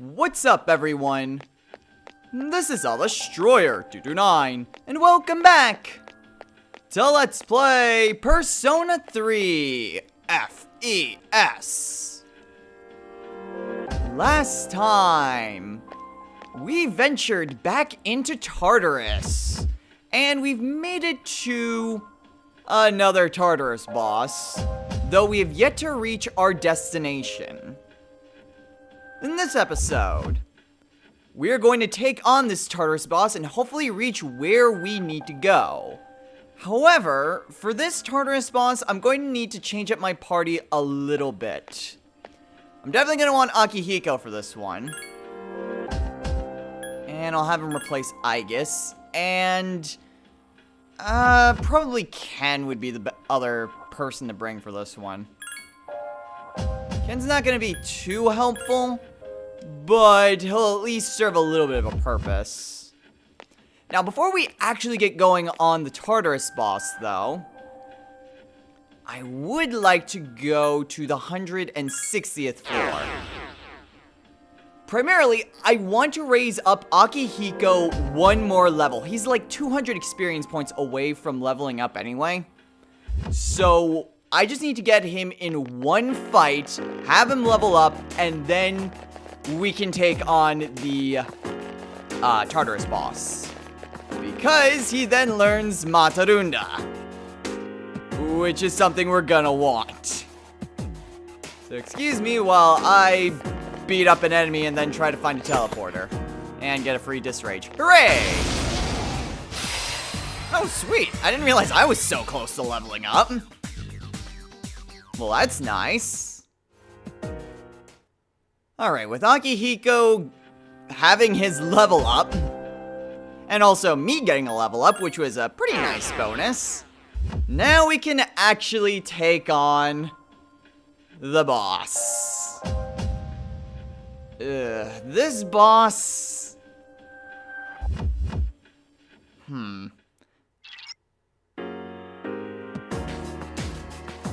What's up, everyone? This is Destroyer229, and welcome back to Let's Play Persona 3 FES. Last time, we ventured back into Tartarus, and we've made it to another Tartarus boss, though we have yet to reach our destination. In this episode, we are going to take on this Tartarus boss and hopefully reach where we need to go. However, for this Tartarus boss, I'm going to need to change up my party a little bit. I'm definitely going to want Akihiko for this one. And I'll have him replace Aegis. And probably Ken would be the other person to bring for this one. Ken's not going to be too helpful, but he'll at least serve a little bit of a purpose. Now, before we actually get going on the Tartarus boss, though, I would like to go to the 160th floor. Primarily, I want to raise up Akihiko one more level. He's like 200 experience points away from leveling up anyway. So I just need to get him in one fight, have him level up, and then we can take on the Tartarus boss. Because he then learns Matarunda, which is something we're gonna want. So excuse me while I beat up an enemy and then try to find a teleporter and get a free disrage. Hooray! Oh, sweet. I didn't realize I was so close to leveling up. Well, that's nice. Alright, with Akihiko having his level up, and also me getting a level up, which was a pretty nice bonus, now we can actually take on the boss. This boss...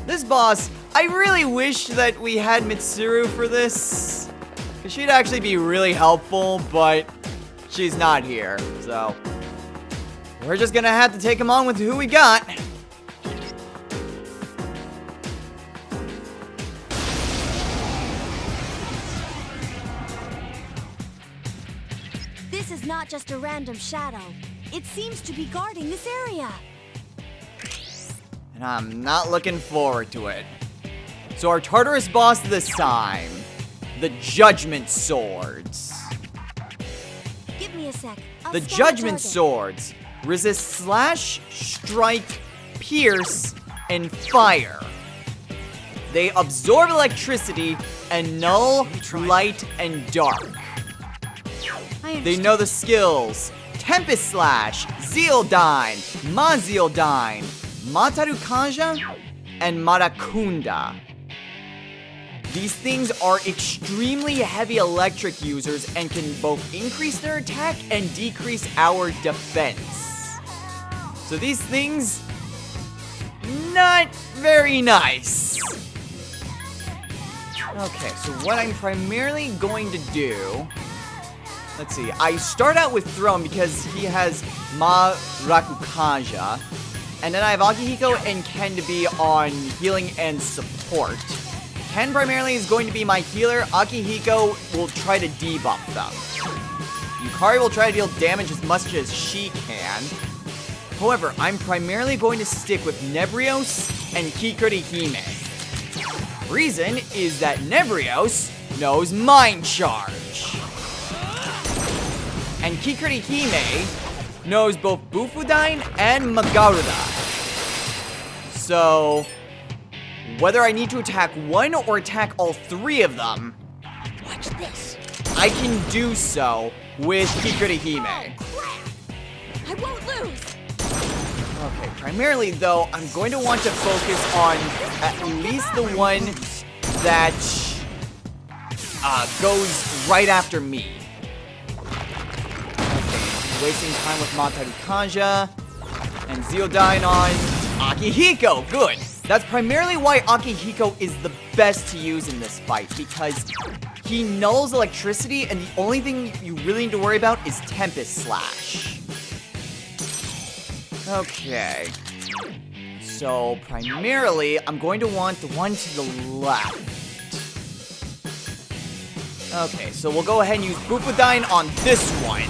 This boss, I really wish that we had Mitsuru for this, because she'd actually be really helpful, but she's not here, so we're just gonna have to take him on with who we got. This is not just a random shadow. It seems to be guarding this area. And I'm not looking forward to it. So our Tartarus boss this time, the Judgment Swords. Give me a sec. The Judgment Swords resist slash, strike, pierce, and fire. They absorb electricity and null, light, and dark. They know the skills Tempest Slash, Zealdyne, Mazealdyne, Matarukaja, and Marakunda. These things are extremely heavy electric users and can both increase their attack and decrease our defense. So these things, not very nice. Okay, so what I'm primarily going to do, let's see, I start out with Throne because he has Marakukaja, and then I have Akihiko and Ken to be on healing and support. Ken primarily is going to be my healer. Akihiko will try to debuff them. Yukari will try to deal damage as much as she can. However, I'm primarily going to stick with Nebrios and Kikuri Hime. Reason is that Nebrios knows Mind Charge. And Kikuri Hime knows both Bufudyne and Magaruda. So, whether I need to attack one or attack all three of them, watch this. I can do so with Kikuri Hime. I won't lose. Okay, primarily though, I'm going to want to focus on at least the one that goes right after me. Wasting time with Matarukaja and Zealdyne on Akihiko. Good. That's primarily why Akihiko is the best to use in this fight, because he nulls electricity, and the only thing you really need to worry about is Tempest Slash. Okay. So, primarily, I'm going to want the one to the left. Okay, so we'll go ahead and use Bufudyne on this one.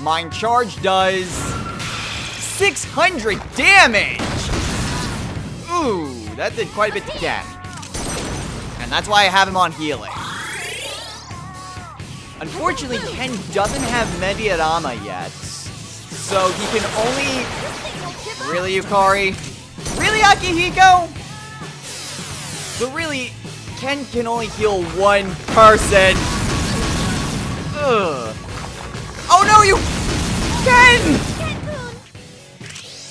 Mind Charge does 600 damage! Ooh, that did quite a bit to Ken. And that's why I have him on healing. Unfortunately, Ken doesn't have Mediarama yet. So he can only... Really, Yukari? Really, Akihiko? So really, Ken can only heal one person. Ugh. Oh no, you... Ken!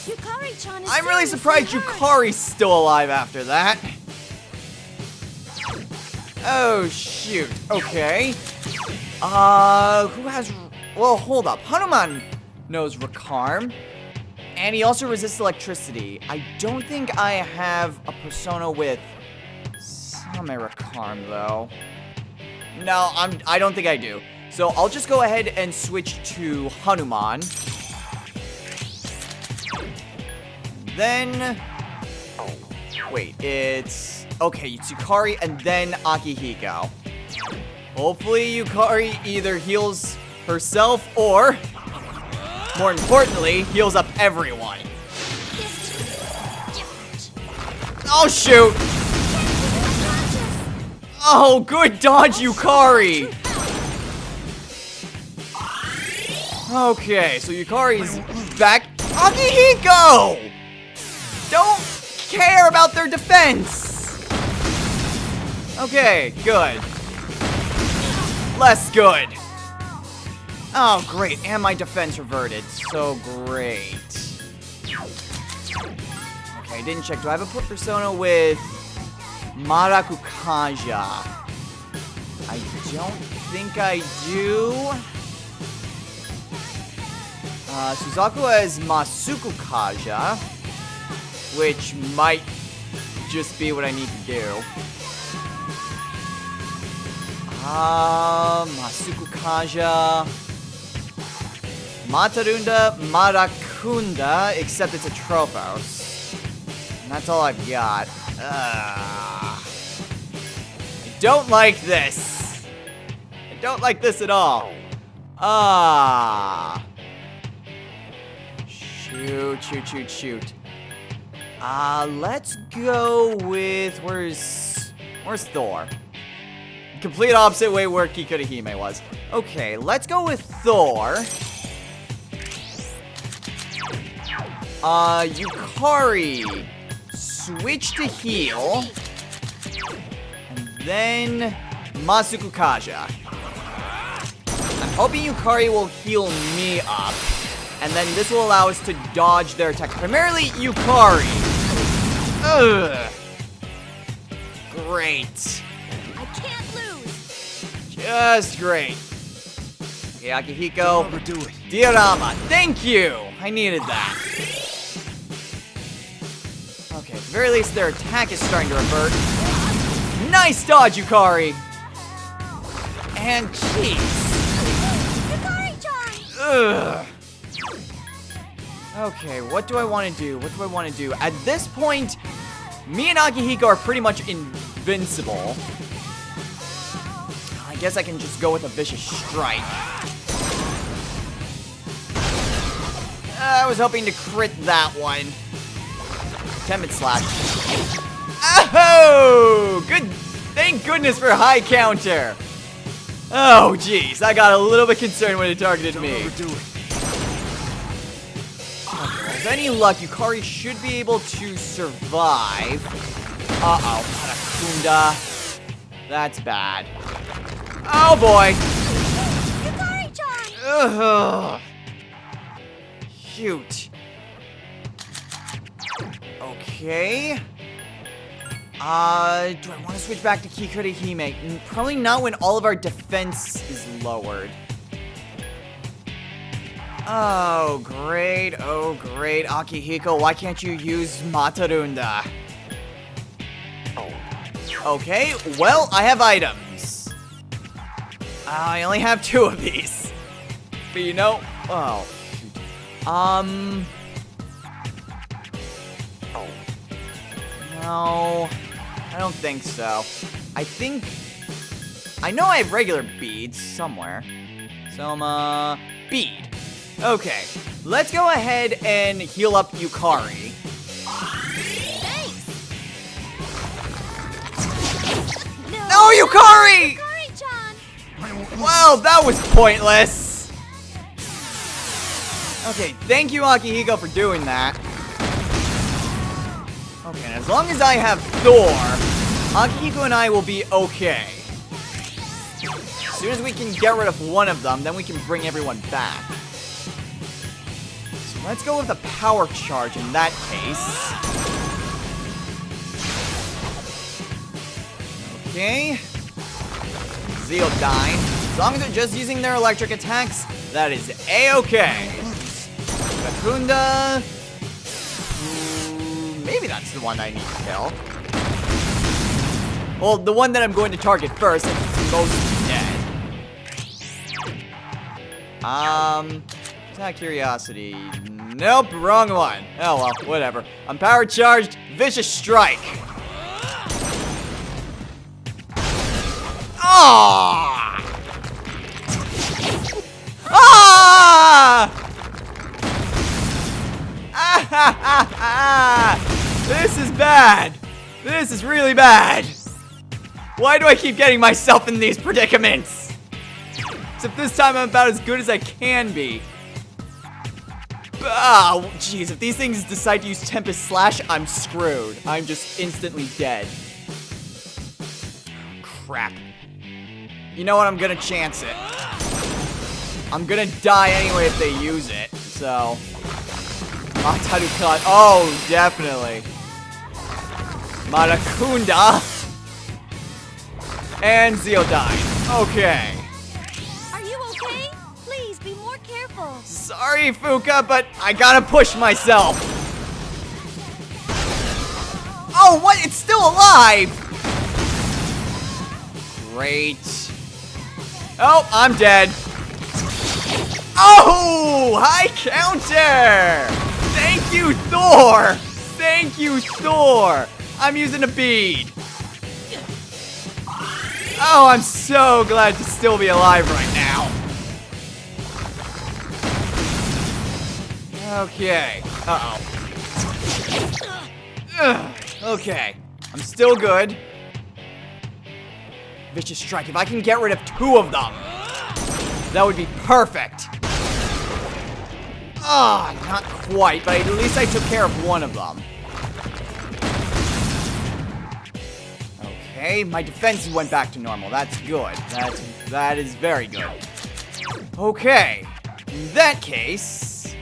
Yukari-chan is I'm really seriously surprised hurt. Yukari's still alive after that. Oh, shoot. Okay. Who has... Well, hold up. Hanuman knows Rakarm. And he also resists electricity. I don't think I have a persona with Same Rakarm, though. No, I don't think I do. So I'll just go ahead and switch to Hanuman. Then... Wait, it's... Okay, it's Yukari and then Akihiko. Hopefully Yukari either heals herself or, more importantly, heals up everyone. Oh, shoot! Oh, good dodge, Yukari! Okay, so Yukari's back. Akihiko! Don't care about their defense! Okay, good. Less good. Oh, great. And my defense reverted. So great. Okay, I didn't check. Do I have a persona with Marakukaja? I don't think I do. Suzaku has Masukukaja, which might just be what I need to do. Masukukaja, Matarunda, Marakunda, except it's a Tropos. And that's all I've got. I don't like this. I don't like this at all. Shoot. Let's go with, where's Thor? Complete opposite way where Kikurihime was. Okay, let's go with Thor. Yukari, switch to heal. And then Masukukaja. I'm hoping Yukari will heal me up. And then this will allow us to dodge their attack. Primarily Yukari. Ugh. Great. I can't lose. Just great. Okay, Akihiko. Diorama, thank you. I needed that. Okay, at the very least, their attack is starting to revert. Nice dodge, Yukari. And jeez. Yukari-chan! Ugh. Okay, what do I want to do? At this point, me and Akihiko are pretty much invincible. I guess I can just go with a vicious strike. I was hoping to crit that one. Tempest Slash. Oh! Good. Thank goodness for high counter. Oh, jeez. I got a little bit concerned when it targeted me. With any luck, Yukari should be able to survive. Uh-oh. Marakunda. That's bad. Oh, boy. Yukari-chan! Ugh. Shoot. Okay. Do I want to switch back to Kikurihime? Probably not when all of our defense is lowered. Oh, great. Akihiko, why can't you use Matarunda? Okay, well, I have items. I only have 2 of these. But you know, oh. No, I don't think so. I know I have regular beads somewhere. Some, bead. Okay, let's go ahead and heal up Yukari. No, Yukari! Yukari-chan! Well, that was pointless. Okay, thank you, Akihiko, for doing that. Okay, and as long as I have Thor, Akihiko and I will be okay. As soon as we can get rid of one of them, then we can bring everyone back. So let's go with a power charge in that case. Okay. Zeodyne. As long as they're just using their electric attacks, that is A-okay. Bakunda. Maybe that's the one I need to kill. Well, the one that I'm going to target first, since it's most dead. Just out of curiosity. Nope, wrong one. Oh well, whatever. I'm power charged. Vicious Strike. Ah! Ah! This is bad. This is really bad. Why do I keep getting myself in these predicaments? Except this time I'm about as good as I can be. Oh, jeez. If these things decide to use Tempest Slash, I'm screwed. I'm just instantly dead. Crap. You know what? I'm gonna chance it. I'm gonna die anyway if they use it. So... Ataru Cut. Oh, definitely. Marakunda. And Zeodyne. Okay. Are you okay? Please be more careful. Sorry, Fuka, but I gotta push myself. Oh, what? It's still alive! Great. Oh, I'm dead. Oh, high counter! Thank you, Thor! Thank you, Thor! I'm using a bead. Oh, I'm so glad to still be alive right now. Okay. Uh-oh. Okay. I'm still good. Vicious Strike. If I can get rid of 2 of them, that would be perfect. Ah, not quite, but at least I took care of one of them. Okay, my defense went back to normal. That's good. That is very good. Okay. In that case...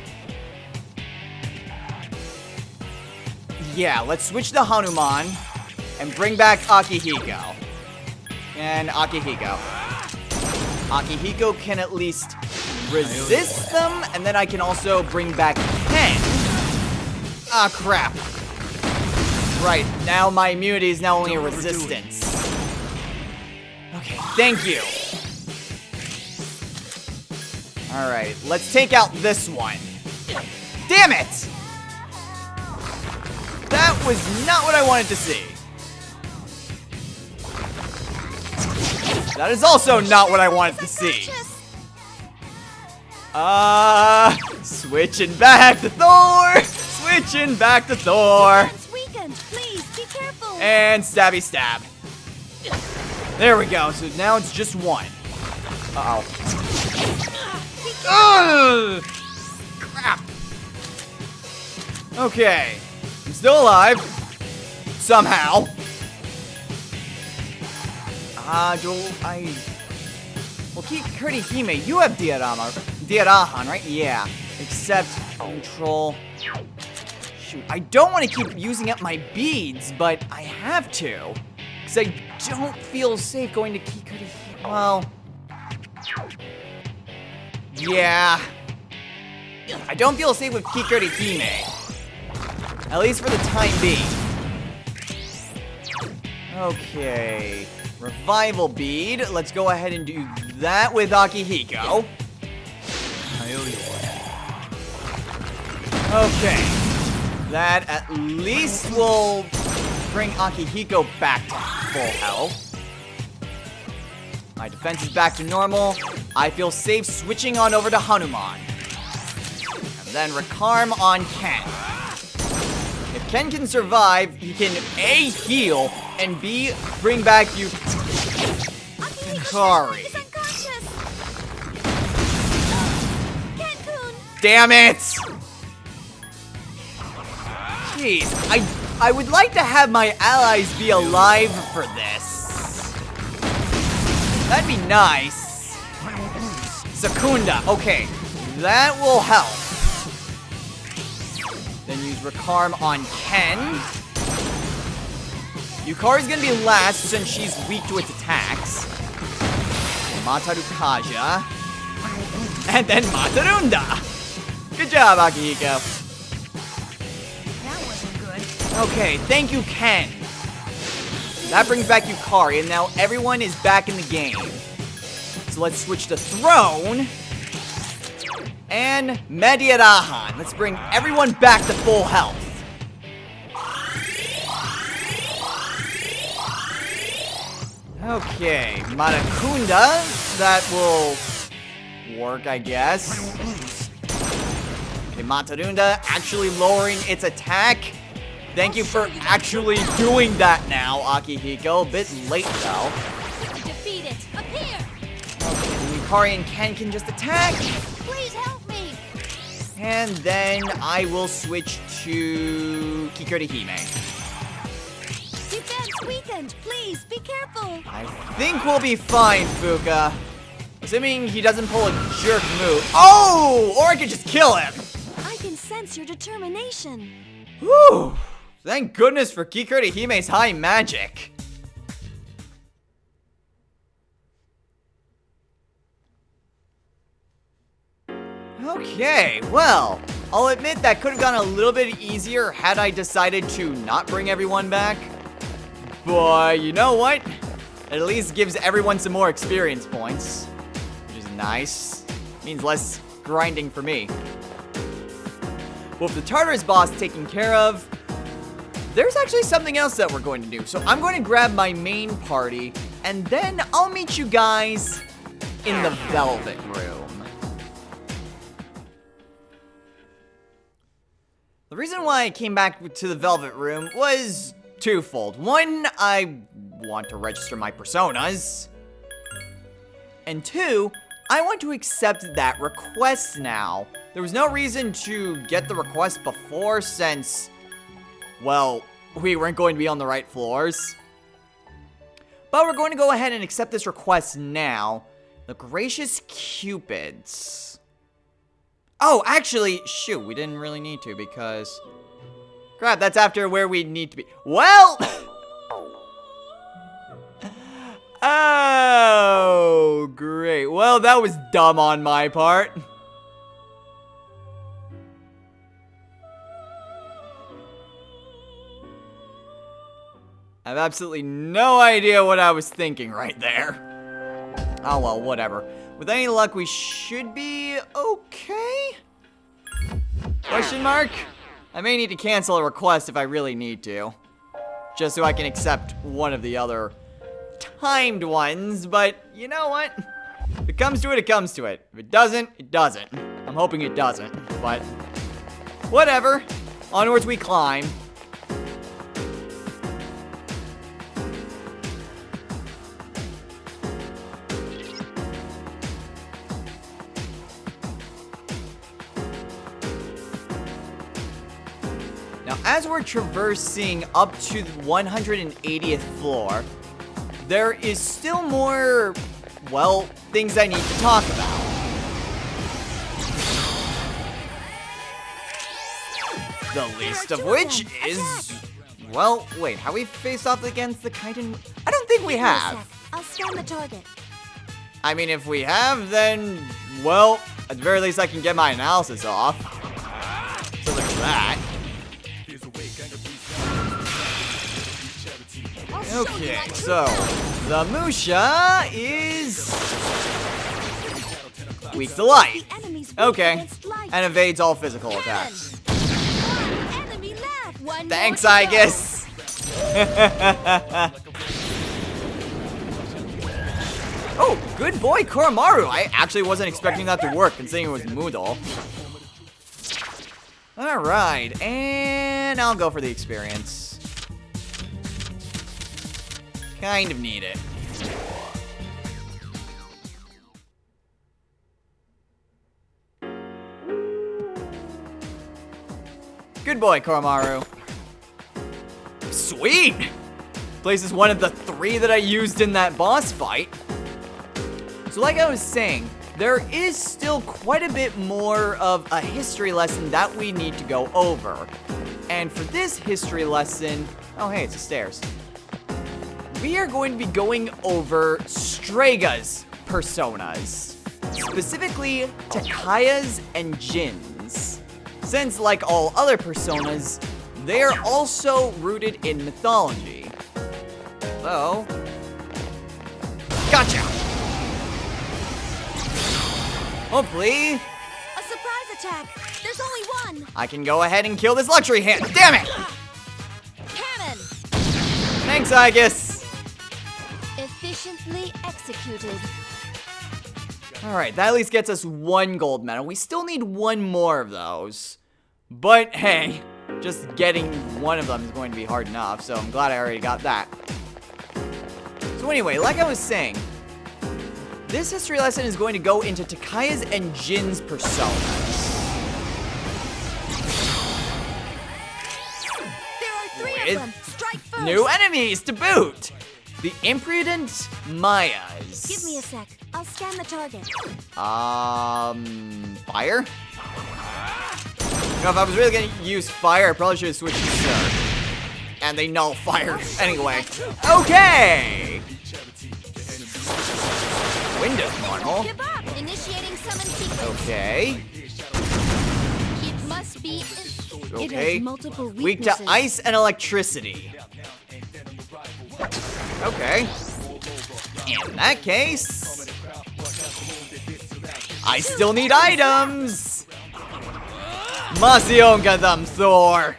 yeah, let's switch to Hanuman and bring back Akihiko. And Akihiko. Akihiko can at least resist them, and then I can also bring back Ken. Ah, crap. Right, now my immunity is now only a resistance. Okay, thank you. Alright, let's take out this one. Damn it! That was not what I wanted to see. That is also not what I wanted to see. Switching back to Thor! Switching back to Thor! Please be careful. And stabby stab. There we go. So now it's just one. Uh-oh. Ugh! Crap. Okay. I'm still alive. Somehow. Do I... well, Kurihime, Hime, you have Diarahan, right? Yeah. Except control... shoot, I don't want to keep using up my beads, but I have to. Because I don't feel safe going to Kurihime. Well... yeah. I don't feel safe with Kurihime. At least for the time being. Okay. Revival bead. Let's go ahead and do that with Akihiko. Okay. That at least will bring Akihiko back to full health. My defense is back to normal. I feel safe switching on over to Hanuman. And then Rakarm on Ken. If Ken can survive, he can A, heal, and B, bring back you Kari. He's unconscious. Ken-kun. Damn it! Jeez, I would like to have my allies be alive for this. That'd be nice. Secunda, okay, that will help. Then use Rakarm on Ken. Yukari's gonna be last since she's weak to its attacks. Mataru Kaja. And then Matarunda. Good job, Akihiko. That wasn't good. Okay, thank you, Ken. That brings back Yukari, and now everyone is back in the game. So let's switch to Throne. And Mediarahan. Let's bring everyone back to full health. Okay, Marakunda. That will work, I guess. Okay, Matarunda actually lowering its attack. Thank you for actually doing that now, Akihiko. A bit late, though. Defeat it. Appear. Okay, then Yukari and Ken can just attack. Please help me. And then I will switch to Kikuri Hime. Defense weakened. Please be careful. I think we'll be fine, Fuka. Assuming he doesn't pull a jerk move. Oh! Or I could just kill him. I can sense your determination. Whew. Thank goodness for Kikuri Hime's high magic. Okay, well, I'll admit that could have gone a little bit easier had I decided to not bring everyone back. But you know what? It at least gives everyone some more experience points, which is nice. Means less grinding for me. Well, with the Tartarus boss taken care of, there's actually something else that we're going to do. So I'm going to grab my main party, and then I'll meet you guys in the Velvet Room. The reason why I came back to the Velvet Room was twofold. One, I want to register my personas. And two, I want to accept that request now. There was no reason to get the request before since, well, we weren't going to be on the right floors. But we're going to go ahead and accept this request now. The Gracious Cupids. Oh, actually, shoot, we didn't really need to because... Crap, that's after where we need to be. Well... Oh, great. Well, that was dumb on my part. I have absolutely no idea what I was thinking right there. Oh, well, whatever. With any luck, we should be okay? Question mark? I may need to cancel a request if I really need to. Just so I can accept one of the other timed ones, but you know what? If it comes to it, it comes to it. If it doesn't, it doesn't. I'm hoping it doesn't, but whatever. Onwards we climb. Now, as we're traversing up to the 180th floor, there is still more, well, things I need to talk about. The least of which is, well, wait, have we faced off against the Kaiden? I don't think we have. I'll scan the target. I mean, if we have, then, well, at the very least I can get my analysis off. So there's that. Okay, so the Musha is Weak to light. The enemy's weak Okay. against light. And evades all physical attacks. One enemy left. One Thanks, more to I go. guess. Oh, good boy, Koromaru. I actually wasn't expecting that to work, considering it was Moodle. Alright, and I'll go for the experience. Kind of need it. Good boy, Koromaru. Sweet! Place is one of the 3 that I used in that boss fight. So like I was saying, there is still quite a bit more of a history lesson that we need to go over. And for this history lesson, oh hey, it's the stairs. We are going to be going over Strega's personas. Specifically, Takaya's and Jin's. Since, like all other personas, they are also rooted in mythology. So, gotcha! Hopefully, A surprise attack. There's only one. I can go ahead and kill this luxury hand. Damn it! Cannon. Thanks, Aegis. Efficiently executed. Alright, that at least gets us 1 gold medal. We still need 1 more of those. But hey, just getting 1 of them is going to be hard enough, so I'm glad I already got that. So anyway, like I was saying, this history lesson is going to go into Takaya's and Jin's personas. There are 3 With of them. Strike first. New enemies to boot! The impudent Mayas. Give me a sec. I'll scan the target. Fire? You know, if I was really gonna use fire, I probably should have switched to surf. And they null fire anyway. Okay! Windows normal. Give up. Initiating summon sequence. Okay. It must be. It Okay. has multiple Weak weaknesses. to ice and electricity. Okay. In that case, I still need items. Masionga them, Thor.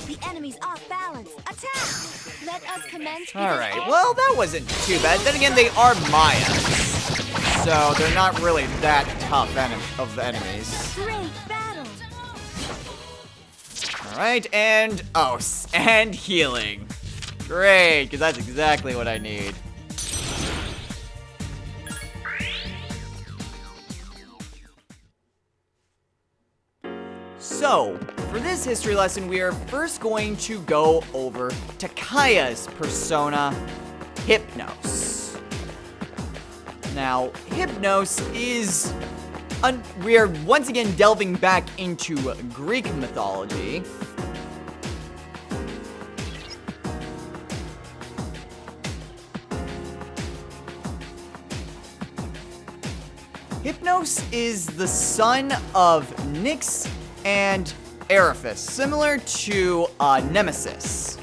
The enemy's off balance. Attack. Let us commence. with All an right. air- Well, that wasn't too bad. Then again, they are Mayas, so they're not really that tough of enemies. Great battle. All right, and and healing. Great, because that's exactly what I need. So, for this history lesson, we are first going to go over Takaya's persona, Hypnos. Now, Hypnos is... we are once again delving back into Greek mythology. Hypnos is the son of Nyx and Eriphas, similar to Nemesis.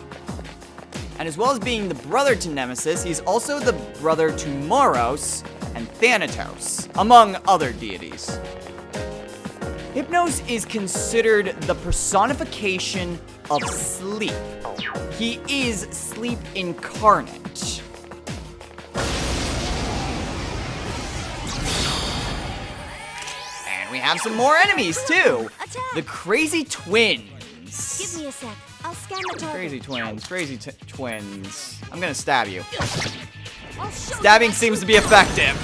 And as well as being the brother to Nemesis, he's also the brother to Moros and Thanatos, among other deities. Hypnos is considered the personification of sleep. He is sleep incarnate. And we have some more enemies too. Attack. The Crazy Twins. Give me a sec. I'll scan the target. Crazy Twins, Twins. I'm gonna stab you. I'll show Stabbing you seems to be effective.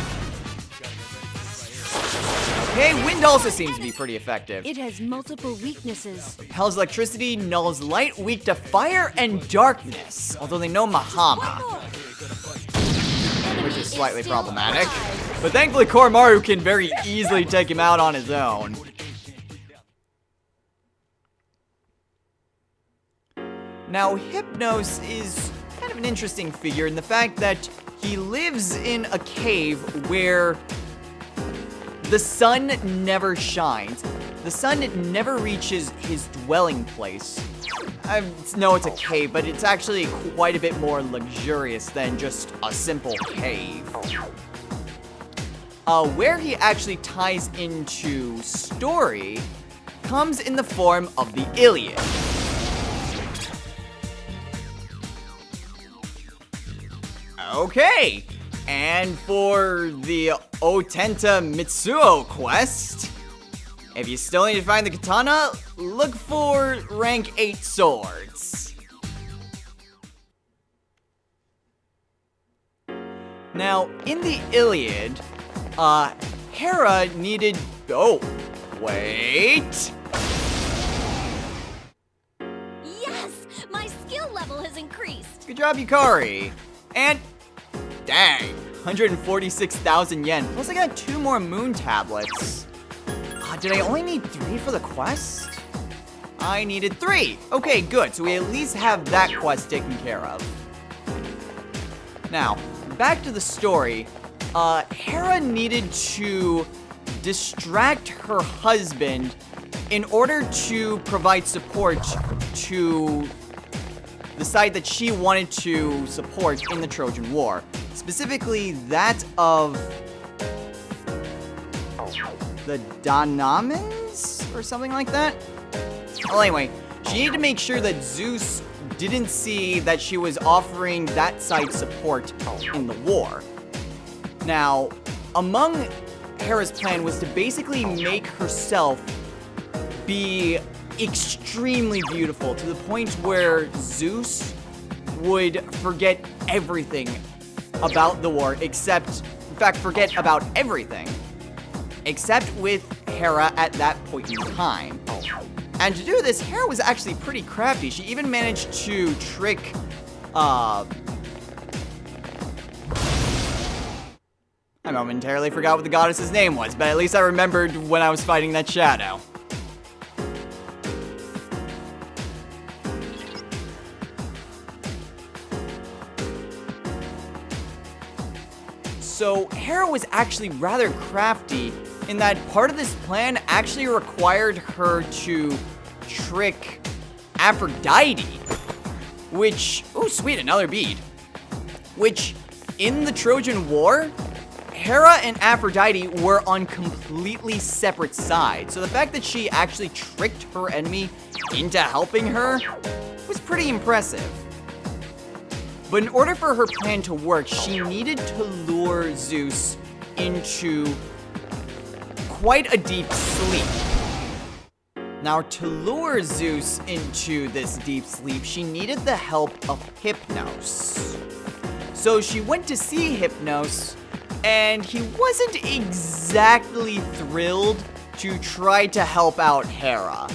Okay, wind also seems to be pretty effective. It has multiple weaknesses. Repels electricity, nulls light, weak to fire and darkness. Although they know Mahama, which is slightly problematic. But thankfully Koromaru can very easily take him out on his own. Now, Hypnos is kind of an interesting figure in the fact that he lives in a cave where the sun never shines. The sun never reaches his dwelling place. I know it's a cave, but it's actually quite a bit more luxurious than just a simple cave. where he actually ties into story comes in the form of the Iliad. Okay, and for the Otenta Mitsuo quest, if you still need to find the katana, look for rank 8 swords. Now, in the Iliad, Hera needed... Oh, wait. Yes! My skill level has increased. Good job, Yukari. And, dang, 146,000 yen. Plus I got 2 more moon tablets. Did I only need 3 for the quest? I needed 3. Okay, good. So we at least have that quest taken care of. Now, back to the story. Hera needed to distract her husband in order to provide support to the side that she wanted to support in the Trojan War. Specifically, that of the Danamans or something like that? Well, anyway, she needed to make sure that Zeus didn't see that she was offering that side support in the war. Now, among Hera's plan was to basically make herself be extremely beautiful to the point where Zeus would forget everything about the war except, in fact, forget about everything except with Hera at that point in time. And to do this, Hera was actually pretty crafty. She even managed to trick, I momentarily forgot what the goddess's name was, but at least I remembered when I was fighting that shadow. So Hera was actually rather crafty in that part of this plan actually required her to trick Aphrodite, which, oh sweet, another bead, which in the Trojan War, Hera and Aphrodite were on completely separate sides. So the fact that she actually tricked her enemy into helping her was pretty impressive. But in order for her plan to work, she needed to lure Zeus into quite a deep sleep. Now, to lure Zeus into this deep sleep, she needed the help of Hypnos. So she went to see Hypnos, and he wasn't exactly thrilled to try to help out Hera.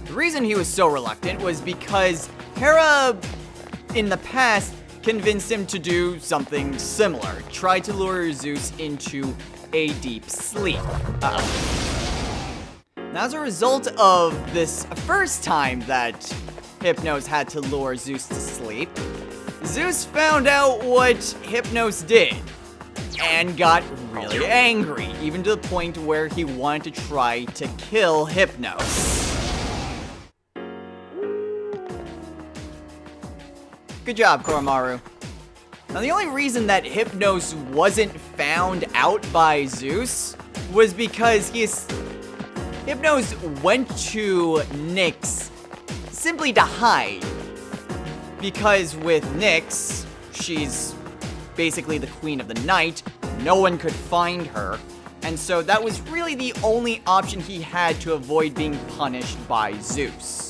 The reason he was so reluctant was because Hera, in the past, convinced him to do something similar. Tried to lure Zeus into a deep sleep. Now, as a result of this first time that Hypnos had to lure Zeus to sleep, Zeus found out what Hypnos did and got really angry, even to the point where he wanted to try to kill Hypnos. Good job, Koromaru. Now, the only reason that Hypnos wasn't found out by Zeus was because Hypnos went to Nyx simply to hide. Because with Nyx, she's basically the queen of the night, no one could find her, and so that was really the only option he had to avoid being punished by Zeus.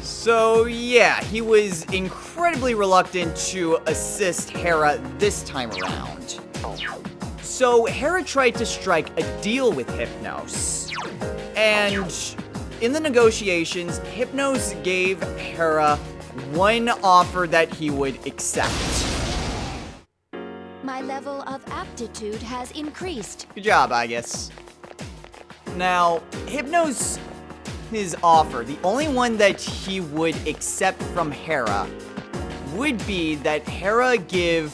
So yeah, he was incredibly reluctant to assist Hera this time around. So Hera tried to strike a deal with Hypnos, and in the negotiations, Hypnos gave Hera one offer that he would accept. My level of aptitude has increased. Good job, I guess. Now, Hypnos, his offer, the only one that he would accept from Hera, would be that Hera give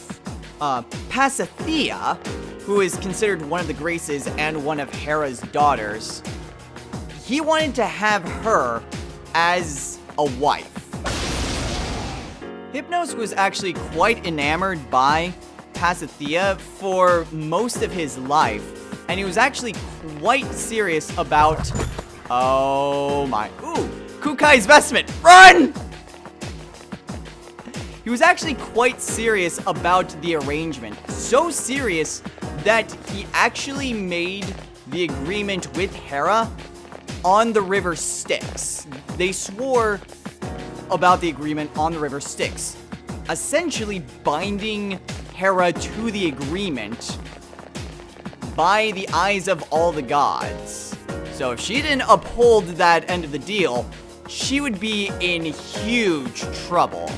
Pasithea who is considered one of the Graces and one of Hera's daughters, he wanted to have her as a wife. Hypnos was actually quite enamored by Pasithea for most of his life, and he was actually quite serious about... Oh my... Ooh! Kukai's vestment! Run! He was actually quite serious about the arrangement. So serious that he actually made the agreement with Hera on the river Styx. They swore about the agreement on the river Styx, essentially binding Hera to the agreement by the eyes of all the gods. So if she didn't uphold that end of the deal, she would be in huge trouble.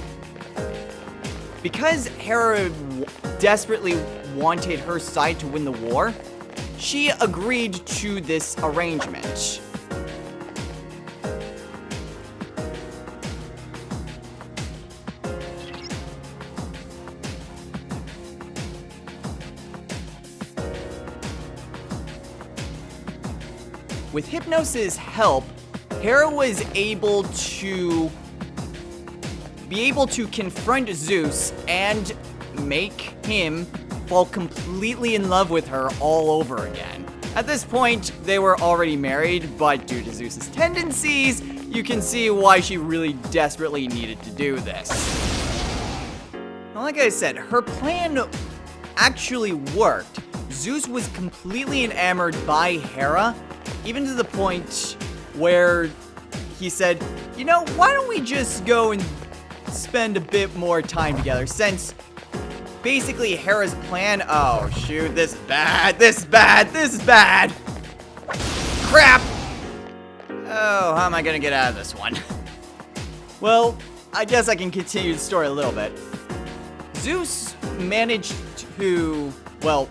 Because Hera desperately wanted her side to win the war, she agreed to this arrangement. With Hypnos' help, Hera was able to confront Zeus and make him fall completely in love with her all over again. At this point, they were already married, but due to Zeus's tendencies, you can see why she really desperately needed to do this. Now, like I said, her plan actually worked. Zeus was completely enamored by Hera, even to the point where he said, you know, why don't we just go and spend a bit more time together, since basically Hera's plan... Oh, shoot, this is bad, this is bad, this is bad! Crap! Oh, how am I gonna get out of this one? Well, I guess I can continue the story a little bit. Zeus managed to, well,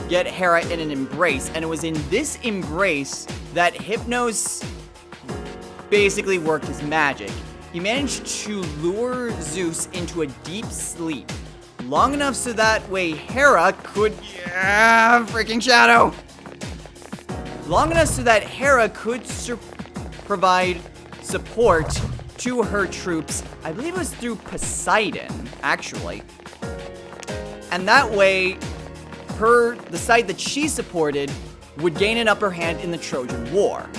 get Hera in an embrace, and it was in this embrace that Hypnos basically worked his magic. He managed to lure Zeus into a deep sleep, long enough so that way Hera could... Yeah, freaking shadow! Long enough so that Hera could provide support to her troops. I believe it was through Poseidon, actually. And that way, the side that she supported would gain an upper hand in the Trojan War.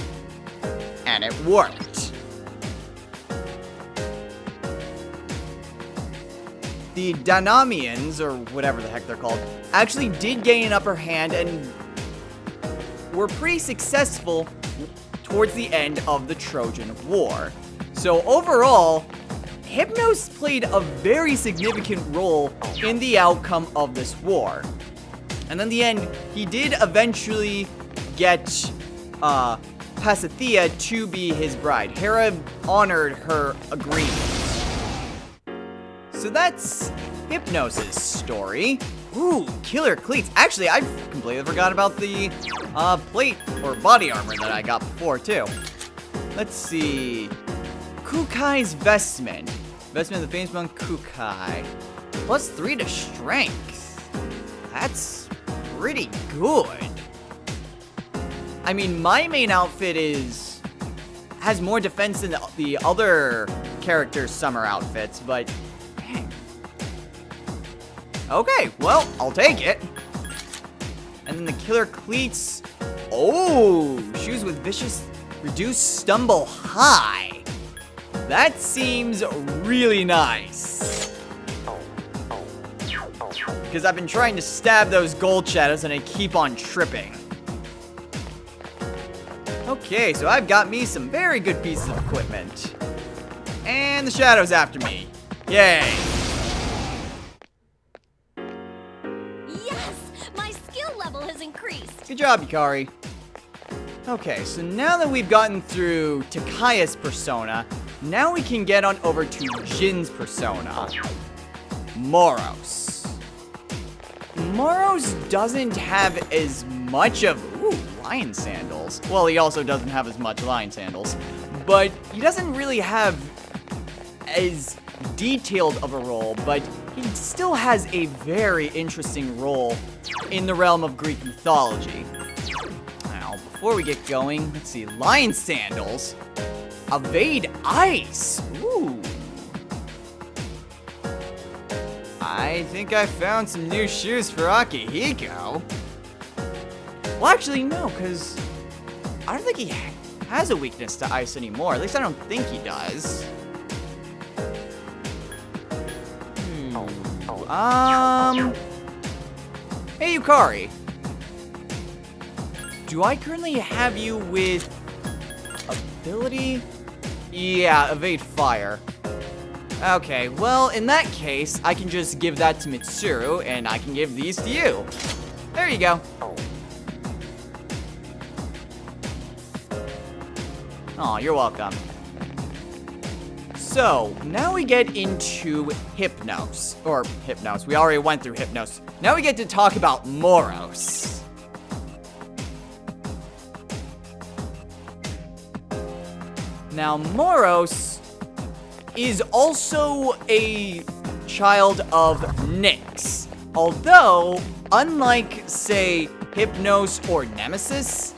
And it worked. The Danaans, or whatever the heck they're called, actually did gain an upper hand and were pretty successful towards the end of the Trojan War. So overall, Hypnos played a very significant role in the outcome of this war. And in the end, he did eventually get Pasithea to be his bride. Hera honored her agreement. So that's Hypnos' story. Ooh, killer cleats. Actually, I completely forgot about the plate or body armor that I got before, too. Let's see. Kukai's vestment. Vestment of the famous monk Kukai. +3 to strength. That's pretty good. I mean, my main outfit has more defense than the other characters' summer outfits, but dang. Okay, well, I'll take it. And then the killer cleats. Oh, shoes with vicious reduced stumble high. That seems really nice. Because I've been trying to stab those gold shadows and I keep on tripping. Okay, so I've got me some very good pieces of equipment. And the shadow's after me. Yay! Yes! My skill level has increased! Good job, Yukari. Okay, so now that we've gotten through Takaya's persona, now we can get on over to Jin's persona. Moros. Moros doesn't have as much of... Ooh, lion sandals. Well, he also doesn't have as much lion sandals. But he doesn't really have as detailed of a role, but he still has a very interesting role in the realm of Greek mythology. Now, before we get going, let's see. Lion sandals. Evade ice. Ooh. I think I found some new shoes for Akihiko. Well, actually, no, because I don't think he has a weakness to ice anymore. At least I don't think he does. Hey, Yukari. Do I currently have you with ability? Yeah, evade fire. Okay, well, in that case, I can just give that to Mitsuru, and I can give these to you. There you go. Aw, you're welcome. So, now we get into Hypnos. Or, Hypnos. We already went through Hypnos. Now we get to talk about Moros. Now, Moros is also a child of Nyx. Although, unlike, say, Hypnos or Nemesis,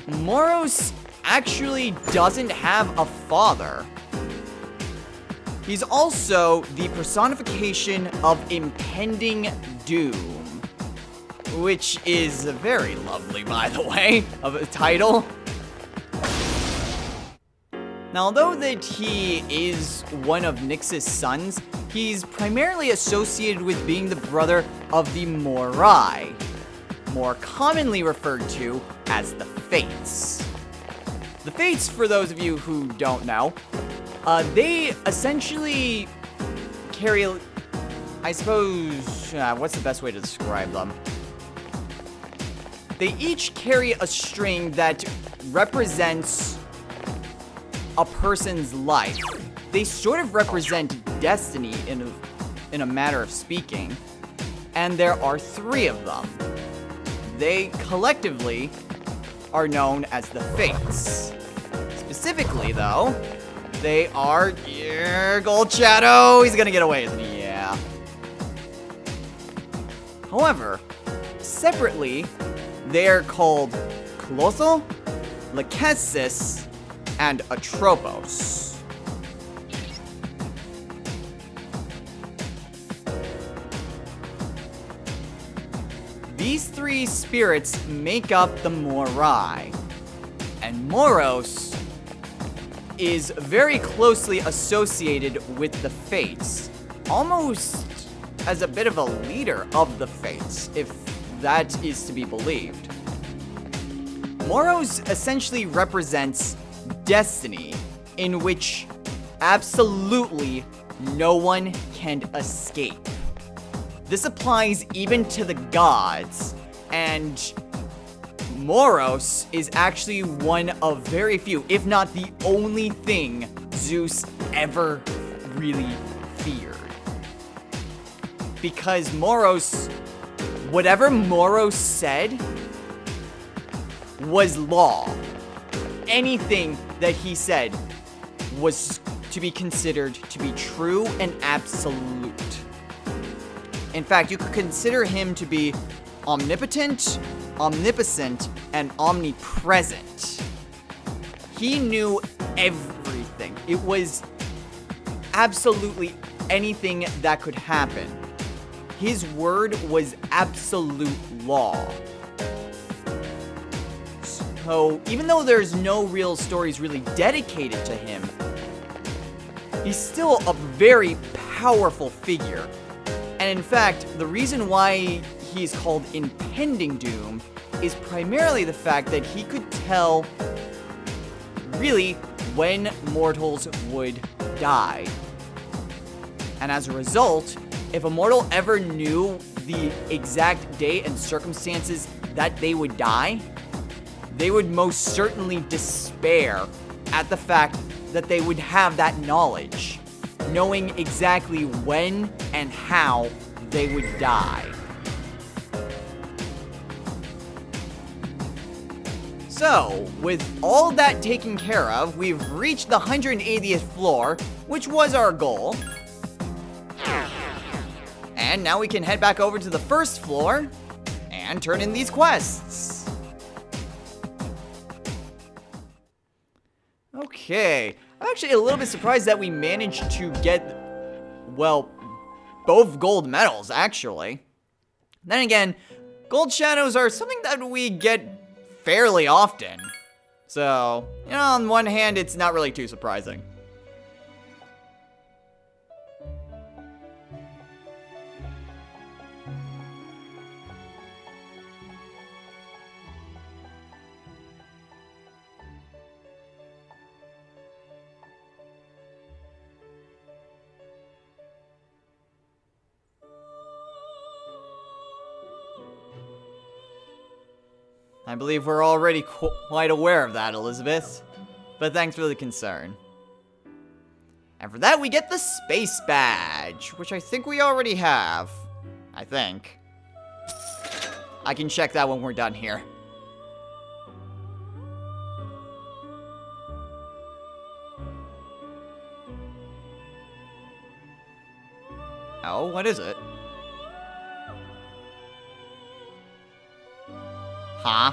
Moros actually doesn't have a father. He's also the personification of impending doom, which is very lovely, by the way, of a title. Now, although that he is one of Nyx's sons, he's primarily associated with being the brother of the Morai, more commonly referred to as the Fates. The Fates, for those of you who don't know, they essentially carry, I suppose, what's the best way to describe them? They each carry a string that represents a person's life. They sort of represent destiny in a matter of speaking, and there are 3 of them. They collectively are known as the Fates. Specifically, though, they are... Yeah, Gold Shadow! He's gonna get away, isn't he? Yeah. However, separately, they're called Colossal, Lachesis, and Atropos. These 3 spirits make up the Morai, and Moros is very closely associated with the Fates, almost as a bit of a leader of the Fates, if that is to be believed. Moros essentially represents destiny, in which absolutely no one can escape. This applies even to the gods, and Moros is actually one of very few, if not the only thing Zeus ever really feared. Because Moros, whatever Moros said was law. Anything that he said was to be considered to be true and absolute. In fact, you could consider him to be omnipotent, omnipotent, and omnipresent. He knew everything. It was absolutely anything that could happen. His word was absolute law. So, even though there's no real stories really dedicated to him, he's still a very powerful figure. And in fact, the reason why he's called Impending Doom is primarily the fact that he could tell, really, when mortals would die. And as a result, if a mortal ever knew the exact day and circumstances that they would die, they would most certainly despair at the fact that they would have that knowledge, knowing exactly when and how they would die. So, with all that taken care of, we've reached the 180th floor, which was our goal. And now we can head back over to the first floor and turn in these quests. Okay, I'm actually a little bit surprised that we managed to get, well, both gold medals, actually. Then again, gold shadows are something that we get fairly often. So, you know, on one hand, it's not really too surprising. I believe we're already quite aware of that, Elizabeth. But thanks for the concern. And for that, we get the space badge, which I think we already have. I think. I can check that when we're done here. Oh, what is it? Huh?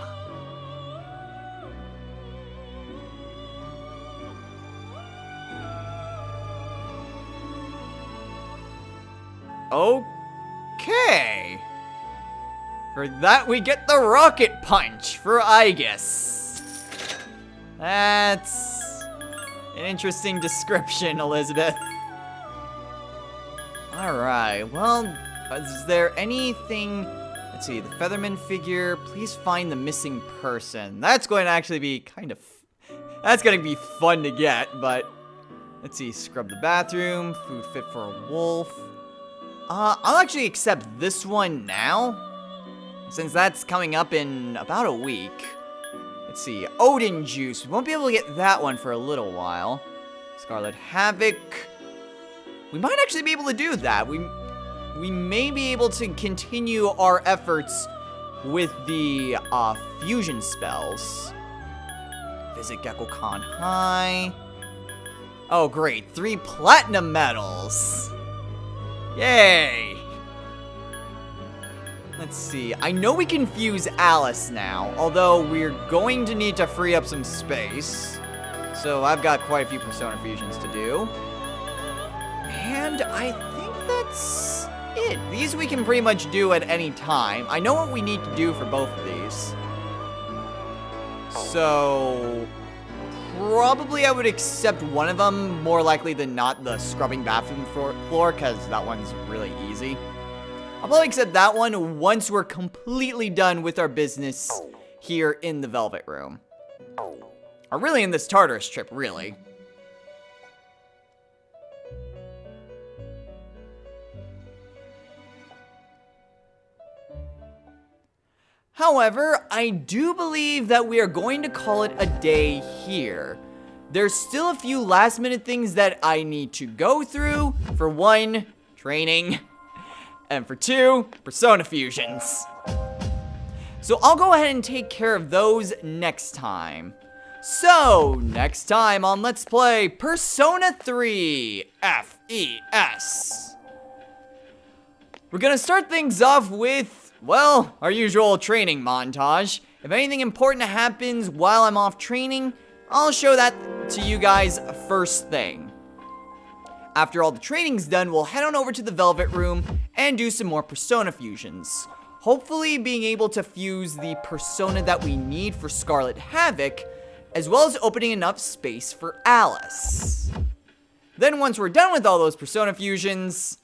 Okay. For that, we get the rocket punch for Aegis. That's an interesting description, Elizabeth. Alright, well, is there anything... Let's see, the Featherman figure, please find the missing person. That's going to actually be kind of... That's going to be fun to get, but... Let's see, scrub the bathroom, food fit for a wolf. I'll actually accept this one now, since that's coming up in about a week. Let's see, Odin Juice. We won't be able to get that one for a little while. Scarlet Havoc. We might actually be able to do that. We may be able to continue our efforts with the fusion spells. Visit Gekko-Khan High. Oh, great. 3 platinum medals. Yay. Let's see. I know we can fuse Alice now, although we're going to need to free up some space. So I've got quite a few Persona fusions to do. And I think that's it. These we can pretty much do at any time. I know what we need to do for both of these. So probably I would accept one of them, more likely than not the scrubbing bathroom floor, because that one's really easy. I'll probably accept that one once we're completely done with our business here in the Velvet Room. Or really in this Tartarus trip, really. However, I do believe that we are going to call it a day here. There's still a few last minute things that I need to go through. For one, training. And for 2, Persona fusions. So I'll go ahead and take care of those next time. So, next time on Let's Play Persona 3 FES. We're gonna start things off with, well, our usual training montage. If anything important happens while I'm off training, I'll show that to you guys first thing. After all the training's done, we'll head on over to the Velvet Room and do some more Persona fusions. Hopefully being able to fuse the Persona that we need for Scarlet Havoc, as well as opening enough space for Alice. Then once we're done with all those Persona fusions,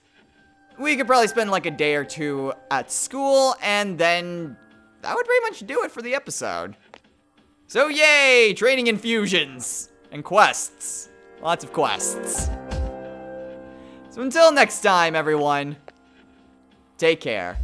we could probably spend like a day or two at school, and then that would pretty much do it for the episode. So yay, training and fusions, and quests. Lots of quests. So until next time, everyone, take care.